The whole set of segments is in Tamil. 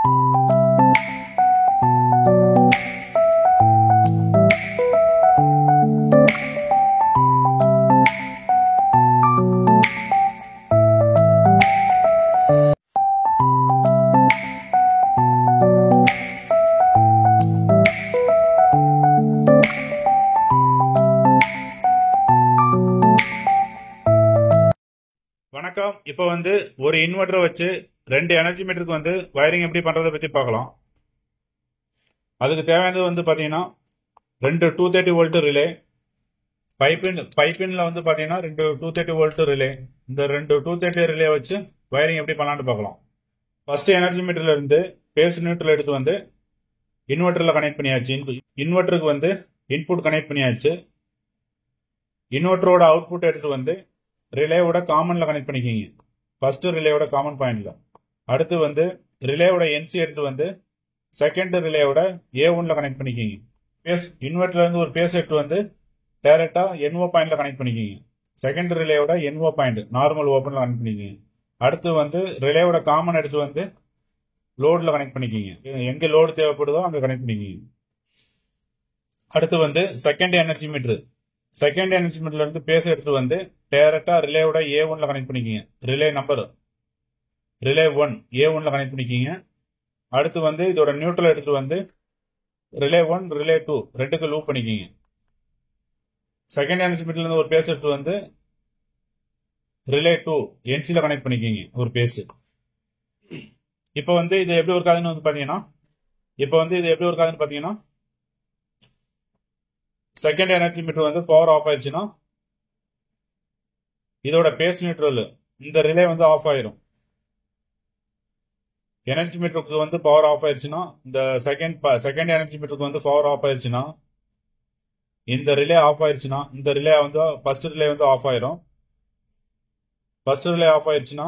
வணக்கம். இப்போ ஒரு இன்வெர்டரை வச்சு 2 எனர்ஜி மீட்டருக்கு வயரிங் எப்படி பண்றதை பத்தி பார்க்கலாம். அதுக்கு தேவையானது பாத்தீங்கன்னா 2 230 வோல்ட் ரிலே, பைப்பின்ல பாத்தீங்கன்னா 2 230 வோல்ட் ரிலே. இந்த 2 230 ரிலே வச்சு வயரிங் எப்படி பண்ணலாம்னு பார்க்கலாம். ஃபர்ஸ்ட் எனர்ஜி மீட்டர்ல இருந்து பேஸ் நியூட்ரல் எடுத்து இன்வெர்டர்ல கனெக்ட் பண்ணியாச்சு. இன்வெர்டருக்கு இன்புட் கனெக்ட் பண்ணியாச்சு. இன்வெர்டரோட அவுட்புட் எடுத்து ரிலேவோட காமன்ல கனெக்ட் பண்ணிக்கிங்க. ஃபர்ஸ்ட் ரிலேவோட காமன் பாயிண்ட்ல. அடுத்து ரிலேவோட என்சி எடுத்து செகண்ட் ரிலேவோட A1ல கனெக்ட் பண்ணிக்கிங்க. பேஸ் இன்வெர்டர்ல இருந்து ஒரு பேஸ் எடுத்து டைரக்டா NO பாயிண்ட்ல கனெக்ட் பண்ணிக்கிங்க. செகண்ட் ரிலேவோட NO பாயிண்ட் நார்மல் ஓபன்ல கனெக்ட் பண்ணிக்கிங்க. அடுத்து ரிலேவோட காமன் எடுத்து லோட்ல கனெக்ட் பண்ணிக்கிங்க. எங்க லோடு தேவைப்படுதோ அங்க கனெக்ட் பண்ணிக்கிங்க. அடுத்து second energy meter. Second energy மீட்டர்ல இருந்து பேஸ் எடுத்து டைரக்டா ரிலேவோட A1ல கனெக்ட் பண்ணிக்கிங்க. ரிலே நம்பர் ரிலே 1 A1ல கனெக்ட் பண்ணிக்கிங்க. அடுத்து இதோட நியூட்ரல் எடுத்து ரிலே 1 ரிலே 2 ரெண்டுக்கு லூப் பண்ணிக்கிங்க. செகண்ட் எனர்ஜி மீட்டர்ல இருந்து ஒரு பேஸ் எடுத்து ரிலே 2 NCல கனெக்ட் பண்ணிக்கிங்க ஒரு பேஸ். இப்போ இது எப்படி ஒர்க் ஆகுதுன்னு பாத்தீங்கன்னா second energy meter power off ஆயிடுச்சுன்னா இதோட பேஸ் நியூட்ரல் இந்த ரிலே ஆஃப் ஆயிரும். எனர்ஜி மீட்டருக்கு பவர் ஆஃப் ஆயிடுச்சுன்னா இந்த செகண்ட் எனர்ஜி மீட்டருக்கு பவர் ஆஃப் ஆயிடுச்சுன்னா இந்த ரிலே ஆஃப் ஆயிடுச்சுன்னா இந்த ரிலே ஃபர்ஸ்ட் ரிலே ஆஃப் ஆயிரும். ஃபர்ஸ்ட் ரிலே ஆஃப் ஆயிடுச்சுன்னா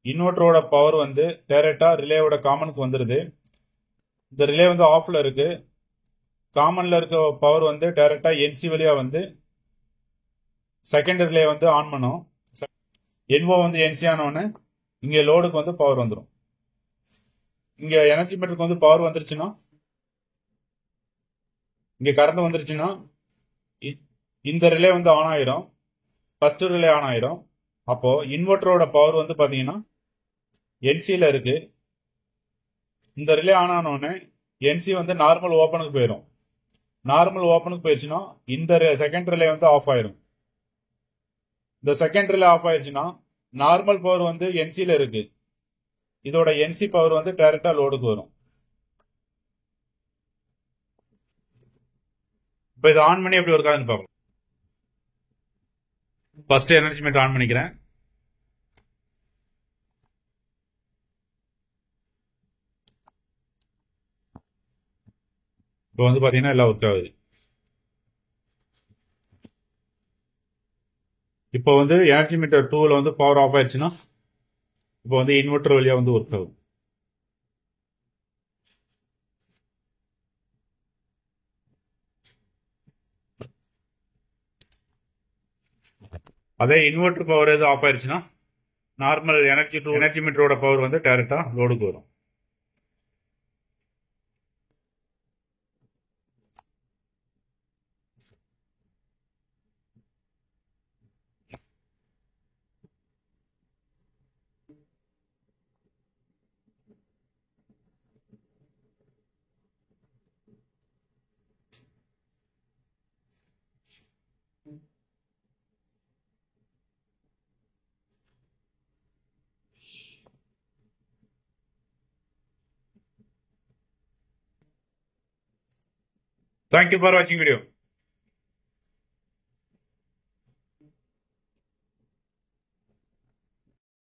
இன்வெர்டரோட பவர் டைரக்டா ரிலேவோட காமனுக்கு வந்துருது. இந்த ரிலே ஆஃப்ல இருக்கு. காமன்ல இருக்க பவர் டைரக்டா என்சி வழியா செகண்ட் ரிலே ஆன் பண்ணும். NO NC ஆனவொன்னு இங்க லோடுக்கு பவர் வந்துடும். இங்க எனர்ஜி மீட்டருக்கு பவர் வந்துருச்சுன்னா இங்க கரண்ட் வந்துருச்சுன்னா இந்த ரிலே ஆன் ஆயிரும். ஃபர்ஸ்ட் ரிலே ஆன் ஆயிரும். அப்போ இன்வெர்டரோட பவர் பாத்தீங்கன்னா NCல இருக்கு. இந்த ரிலே ஆன் ஆனவொன்னு NC நார்மல் ஓபனுக்கு போயிடும். நார்மல் ஓபனுக்கு போயிடுச்சுன்னா இந்த செகண்ட் ரிலே ஆஃப் ஆயிரும். இந்த செகண்ட் ரிலே ஆஃப் ஆயிடுச்சுன்னா நார்மல் பவர் NCல இருக்கு. இதோட NC பவர் டைரக்டா லோடுக்கு வரும். இப்போ இதை ஆன் பண்ணி எப்படி ஒர்க் ஆகுதுன்னு பார்க்கலாம். ஃபர்ஸ்ட் எனர்ஜி மீட்டர் ஆன் பண்ணிக்கிறேன். இப்போ பாத்தீங்கன்னா எல்லாம் ஒர்க் ஆகுது. இப்போ எனர்ஜி மீட்டர் 2ல பவர் ஆஃப் ஆயிடுச்சுன்னா இப்போ இன்வெர்டர் வழியா ஒர்க் ஆகும். அதே இன்வெர்டர் பவர் எது ஆஃப் ஆயிடுச்சுன்னா நார்மல் எனர்ஜி மீட்டரோட பவர் டைரக்டா லோடுக்கு வரும். Thank you for watching video.